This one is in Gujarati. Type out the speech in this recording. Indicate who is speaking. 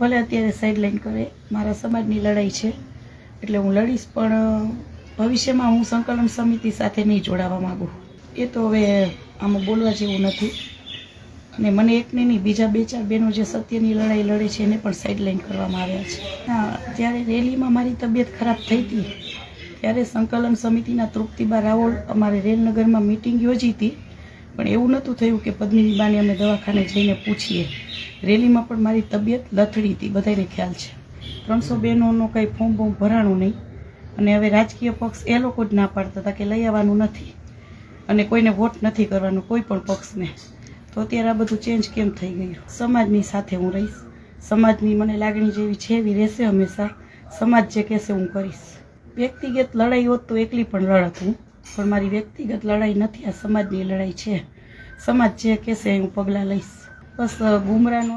Speaker 1: ભલે અત્યારે સાઇડલાઇન કરે, મારા સમાજની લડાઈ છે એટલે હું લડીશ, પણ ભવિષ્યમાં હું સંકલન સમિતિ સાથે નહીં જોડાવા માગું. એ તો હવે આમાં બોલવા જેવું નથી. અને મને એકને નહીં, બીજા 2-4 બહેનો જે સત્યની લડાઈ લડે છે એને પણ સાઇડલાઇન કરવામાં આવ્યા છે. જ્યારે રેલીમાં મારી તબિયત ખરાબ થઈ હતી ત્યારે સંકલન સમિતિના તૃપ્તિબા રાવળ અમારે રેલનગરમાં મિટિંગ યોજી હતી, પણ એવું નહોતું થયું કે પદ્મિનીબાને અમે દવાખાને જઈને પૂછીએ. રેલીમાં પણ મારી તબિયત લથડી હતી, બધાને ખ્યાલ છે. 300 બહેનોનો કંઈ ફોર્મ ભરાણું નહીં, અને હવે રાજકીય પક્ષ એ લોકો જ ના પાડતા હતા કે લઈ આવવાનું નથી અને કોઈને વોટ નથી કરવાનો, કોઈ પણ પક્ષને. તો અત્યારે આ બધું ચેન્જ કેમ થઈ ગયું? સમાજની સાથે હું રહીશ, સમાજની મને લાગણી જેવી છે એવી રહેશે હંમેશા. સમાજ જે કહેશે હું કરીશ. વ્યક્તિગત લડાઈ હોત તો એકલી પણ લડત હું, પણ મારી વ્યક્તિગત લડાઈ નથી, આ સમાજની લડાઈ છે. સમાજ જે કહેશે હું પગલાં લઈશ. બસ ગુમરાહનો